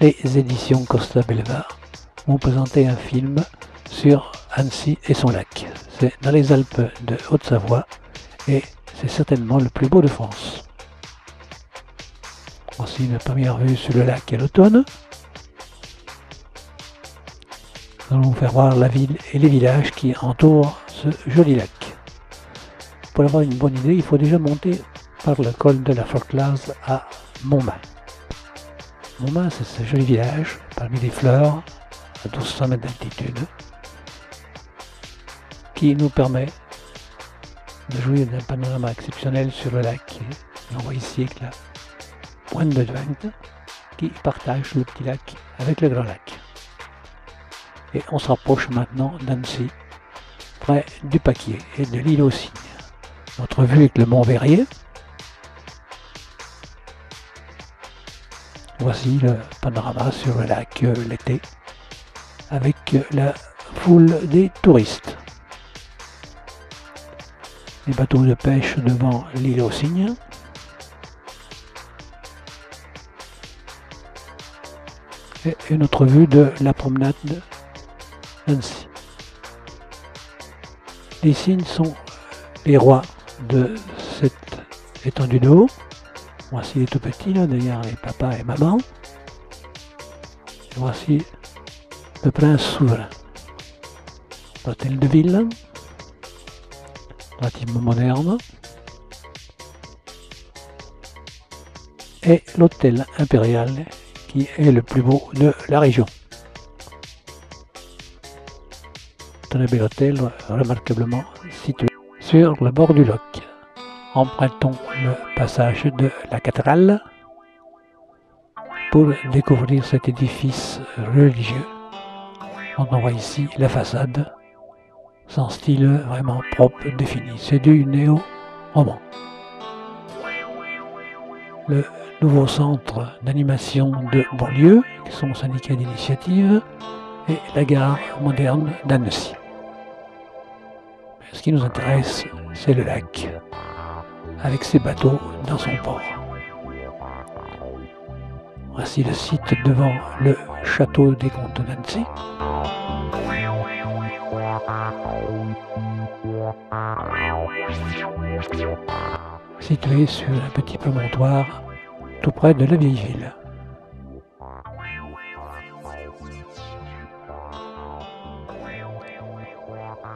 les éditions Costa Belva vont présenter un film sur Annecy et son lac. C'est dans les Alpes de Haute-Savoie et c'est certainement le plus beau de France. Voici une première vue sur le lac à l'automne. Nous allons vous faire voir la ville et les villages qui entourent ce joli lac. Pour avoir une bonne idée, il faut déjà monter par le col de la Forclaz à Montmain. Montmain, c'est ce joli village parmi les fleurs à 1200 mètres d'altitude qui nous permet de jouir d'un panorama exceptionnel sur le lac. On voit ici avec la pointe de Dwingt qui partage le petit lac avec le grand lac. Et on se rapproche maintenant d'Annecy, près du Paquier et de l'île aux Cygnes. Notre vue avec le Mont Verrier. Voici le panorama sur le lac l'été, avec la foule des touristes. Les bateaux de pêche devant l'île aux Cygnes. Et une autre vue de la promenade d'Annecy. Les cygnes sont les rois de cette étendue d'eau. Voici les tout petits là, derrière les papas et maman. Et voici le prince souverain. L'hôtel de ville, relativement moderne. Et l'hôtel impérial qui est le plus beau de la région. Très bel hôtel, remarquablement situé sur le bord du Loch. Empruntons le passage de la cathédrale pour découvrir cet édifice religieux. On en voit ici la façade, son style vraiment propre, défini. C'est du néo-roman. Le nouveau centre d'animation de Bonlieu, son syndicat d'initiative, et la gare moderne d'Annecy. Ce qui nous intéresse, c'est le lac, avec ses bateaux dans son port. Voici le site devant le château des comtes d'Annecy. Situé sur un petit promontoire tout près de la vieille ville.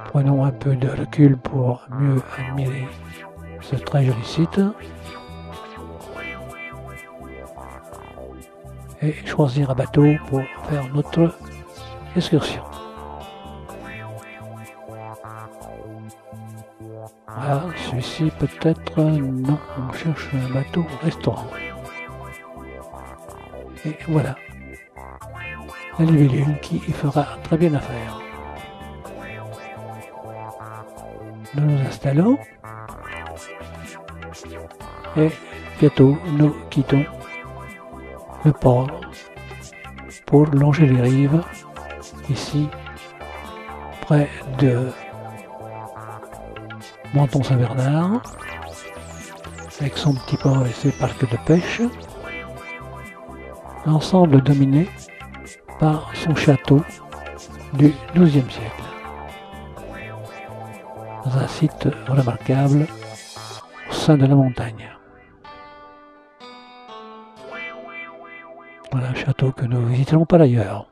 Prenons un peu de recul pour mieux admirer ce très joli site et choisir un bateau pour faire notre excursion. Voilà, celui-ci peut-être non, on cherche un bateau restaurant. Et voilà, la libellule qui fera très bien affaire. Nous nous installons et bientôt nous quittons le port pour longer les rives ici près de Menton-Saint-Bernard avec son petit port et ses parcs de pêche, l'ensemble dominé par son château du XIIe siècle. Dans un site remarquable au sein de la montagne. Voilà un château que nous visiterons par ailleurs.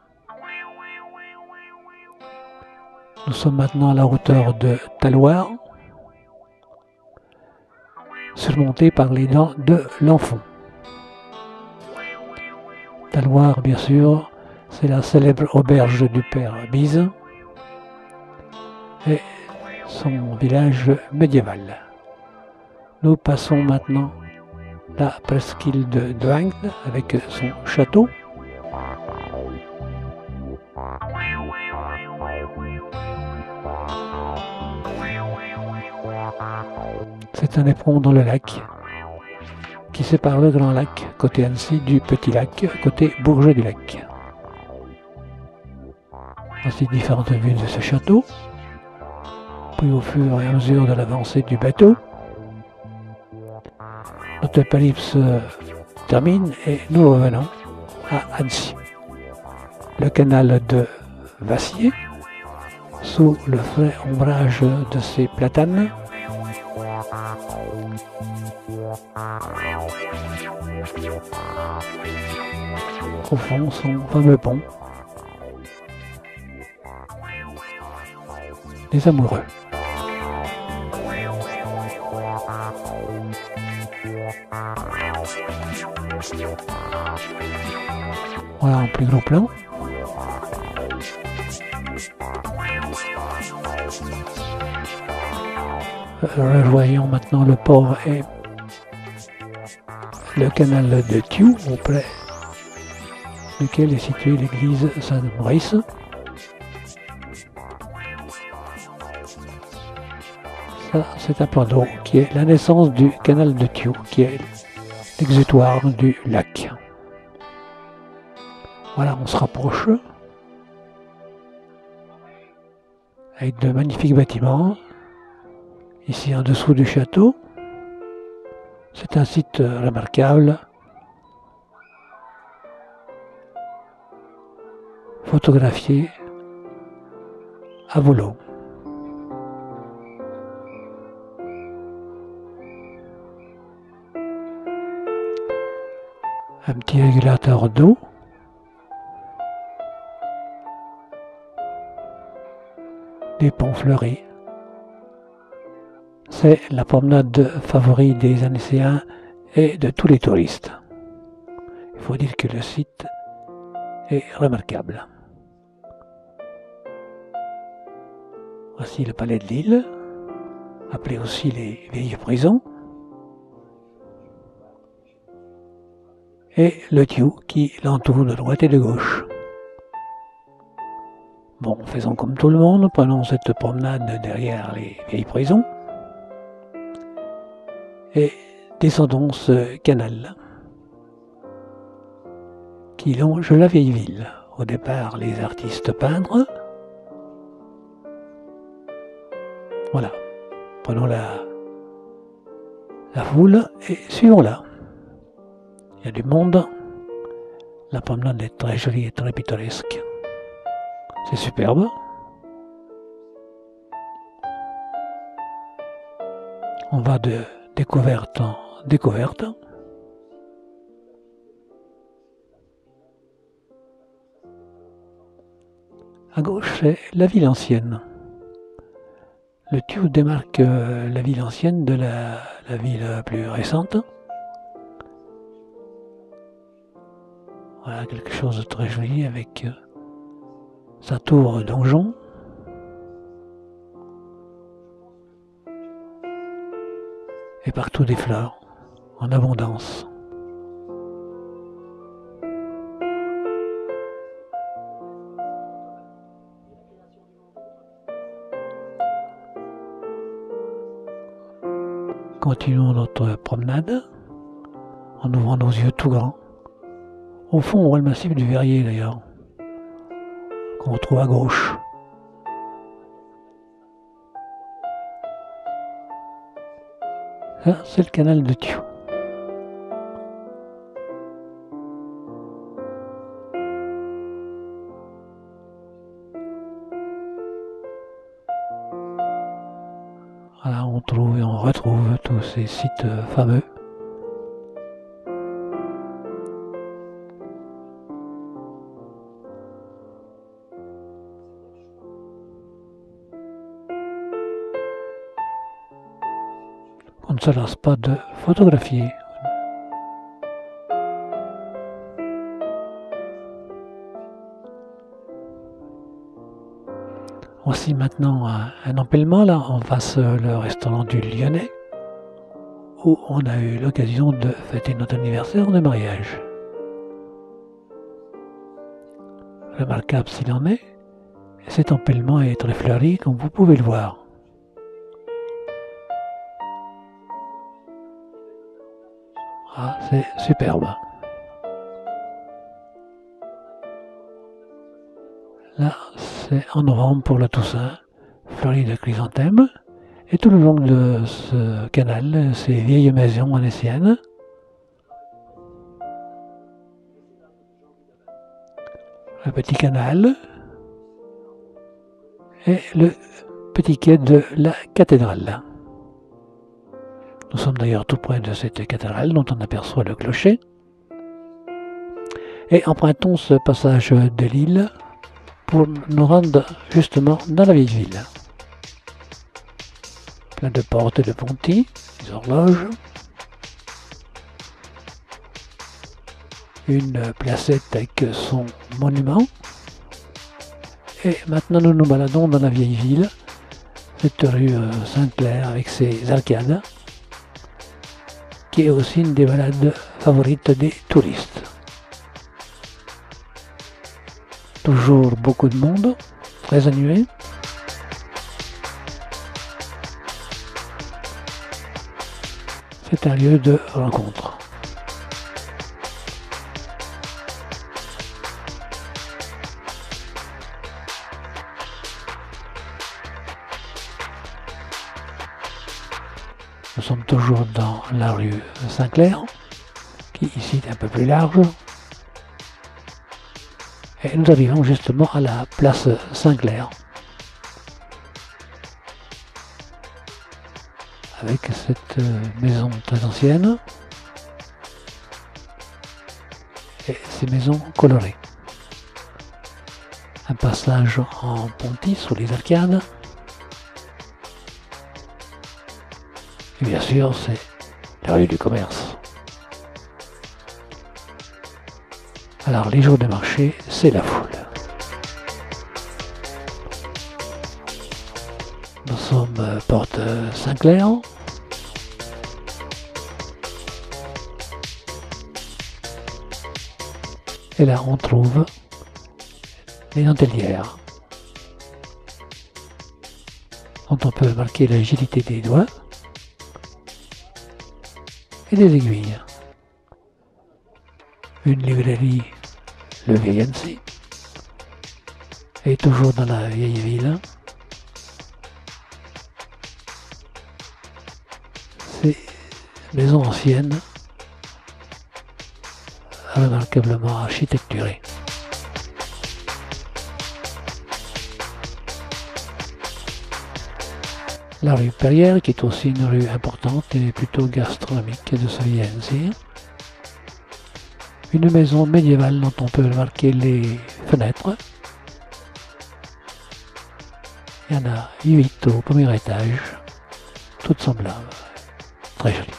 Nous sommes maintenant à la hauteur de Talloires, surmonté par les dents de l'Enfant. Talloires, bien sûr, c'est la célèbre auberge du père Bise et son village médiéval. Nous passons maintenant la presqu'île de Dwingt avec son château. C'est un éperon dans le lac qui sépare le grand lac côté Annecy du petit lac côté Bourget du Lac. Voici différentes vues de ce château. Puis au fur et à mesure de l'avancée du bateau, notre périple se termine et nous revenons à Annecy. le canal de Vassier, sous le frais ombrage de ces platanes. Au fond, son fameux pont des amoureux. Voilà en plus gros plan. Rejoignons maintenant le port et le canal de Thiou, auprès duquel est située l'église Saint-Maurice. Ça, c'est un plan d'eau qui est la naissance du canal de Thiou, qui est l'exutoire du lac. Voilà, on se rapproche avec de magnifiques bâtiments. Ici en dessous du château, c'est un site remarquable, photographié à volo. Un petit régulateur d'eau. Des ponts fleuris. C'est la promenade favorite des Annéciens et de tous les touristes. Il faut dire que le site est remarquable. Voici le palais de Lille, appelé aussi les vieilles prisons. Et le Thiou qui l'entoure de droite et de gauche. Bon, faisons comme tout le monde, prenons cette promenade derrière les vieilles prisons. Et descendons ce canal qui longe la vieille ville. Au départ, les artistes peintres. Voilà. Prenons la foule et suivons-la. Il y a du monde. La promenade est très jolie et très pittoresque. C'est superbe. On va de découverte en découverte. À gauche, c'est la ville ancienne. Le Thiou démarque la ville ancienne de la ville plus récente. Voilà quelque chose de très joli avec sa tour donjon. Et partout des fleurs, en abondance. Continuons notre promenade, en ouvrant nos yeux tout grands. Au fond, on voit le massif du Verrier d'ailleurs, qu'on retrouve à gauche. Ça, c'est le canal de Thiou. Voilà, on trouve et on retrouve tous ces sites fameux. On ne se lasse pas de photographier. Voici maintenant un empêlement, là, en face le restaurant du Lyonnais, où on a eu l'occasion de fêter notre anniversaire de mariage. Remarquable s'il en est, cet empêlement est très fleuri, comme vous pouvez le voir. Ah, c'est superbe. Là, c'est en novembre pour la Toussaint, fleuri de chrysanthèmes. Et tout le long de ce canal, ces vieilles maisons annéciennes. le petit canal et le petit quai de la cathédrale. Nous sommes d'ailleurs tout près de cette cathédrale dont on aperçoit le clocher. Et empruntons ce passage de l'île pour nous rendre justement dans la vieille ville. Plein de portes et de pontis, des horloges. Une placette avec son monument. Et maintenant nous nous baladons dans la vieille ville, cette rue Sainte-Claire avec ses arcades, qui est aussi une des balades favorites des touristes. Toujours beaucoup de monde, très animé. C'est un lieu de rencontre. Nous sommes toujours dans la rue Sainte-Claire, qui ici est un peu plus large. Et nous arrivons justement à la place Sainte-Claire, avec cette maison très ancienne et ces maisons colorées. Un passage en pontis sous les arcades. Et bien sûr, c'est la rue du commerce. Alors, les jours de marché, c'est la foule. Nous sommes porte Sainte-Claire. Et là, on trouve les dentelières, dont on peut marquer l'agilité des doigts et des aiguilles. Une librairie, le Vieil Annecy, et toujours dans la vieille ville. Ces maisons anciennes, remarquablement architecturées. La rue Perrière, qui est aussi une rue importante et plutôt gastronomique de ce Vieil Annecy. Une maison médiévale dont on peut remarquer les fenêtres. Il y en a 8 au premier étage, toutes semblables, très jolies.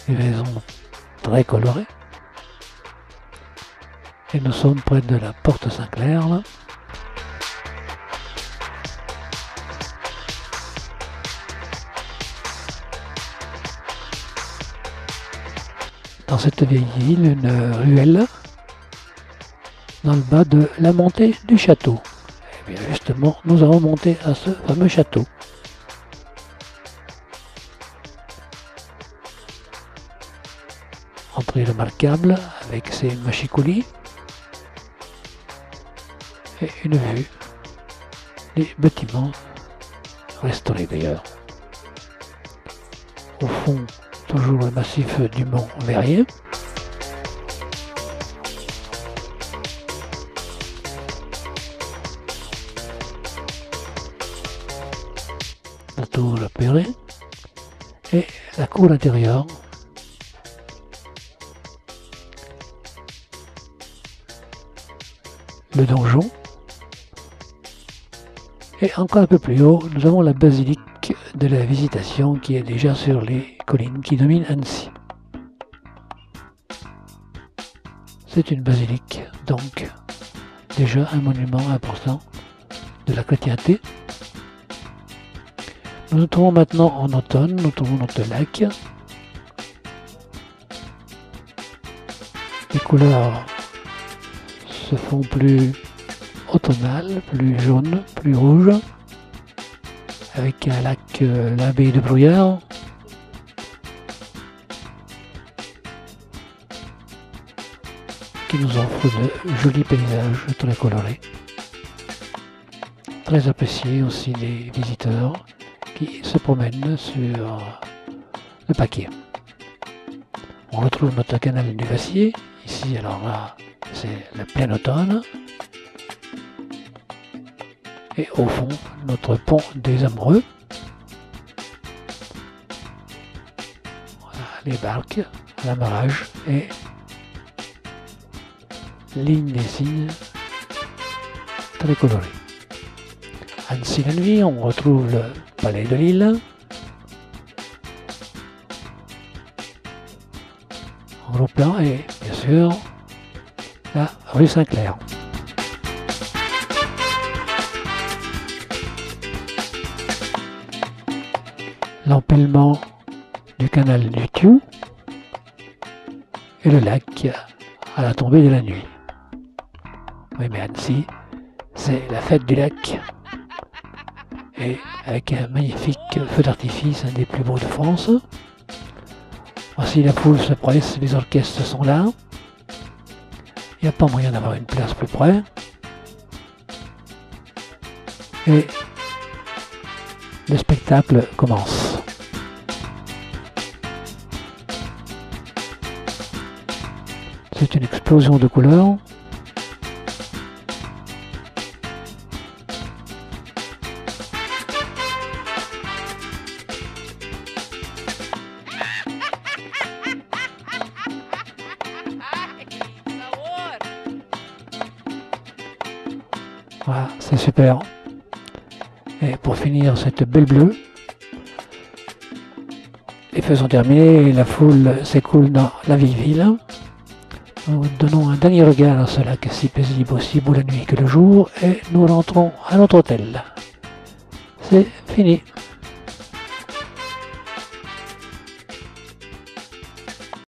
Des maisons très colorées. Et nous sommes près de la porte Sainte-Claire, là. Dans cette vieille ville, une ruelle dans le bas de la montée du château. Et bien justement, nous avons monté à ce fameux château. Entrée remarquable avec ses mâchicoulis et une vue des bâtiments restaurés d'ailleurs. Au fond, toujours le massif du Mont Verrier. La tour Perret et la cour intérieure. Le donjon. Et encore un peu plus haut, nous avons la basilique de la Visitation qui est déjà sur les collines qui dominent Annecy. C'est une basilique, donc déjà un monument important de la chrétienté. Nous nous trouvons maintenant en automne, nous trouvons notre lac. Les couleurs se font plus automnales, plus jaunes, plus rouges, avec un lac, l'abbaye de Bruyères. Qui nous offre de jolis paysages très colorés. Très appréciés aussi des visiteurs qui se promènent sur le Paquier. On retrouve notre canal du Vassier, ici alors là, c'est le plein automne. Et au fond, notre pont des Amoureux. Voilà, les barques, l'amarrage et ligne des signes très colorées. Annecy la nuit, on retrouve le palais de Lille. En gros plan et bien sûr la rue Saint-Clair. L'empêlement du canal du Thiou et le lac à la tombée de la nuit. Oui, mais Annecy, c'est la fête du lac. Et avec un magnifique feu d'artifice, un des plus beaux de France. Voici la foule se presse, les orchestres sont là. Il n'y a pas moyen d'avoir une place plus près. Et le spectacle commence. C'est une explosion de couleurs. Voilà, c'est super. Et pour finir cette belle bleue, et faisons terminer, la foule s'écoule dans la vieille ville. Nous donnons un dernier regard à ce lac si paisible aussi beau la nuit que le jour et nous rentrons à notre hôtel. C'est fini.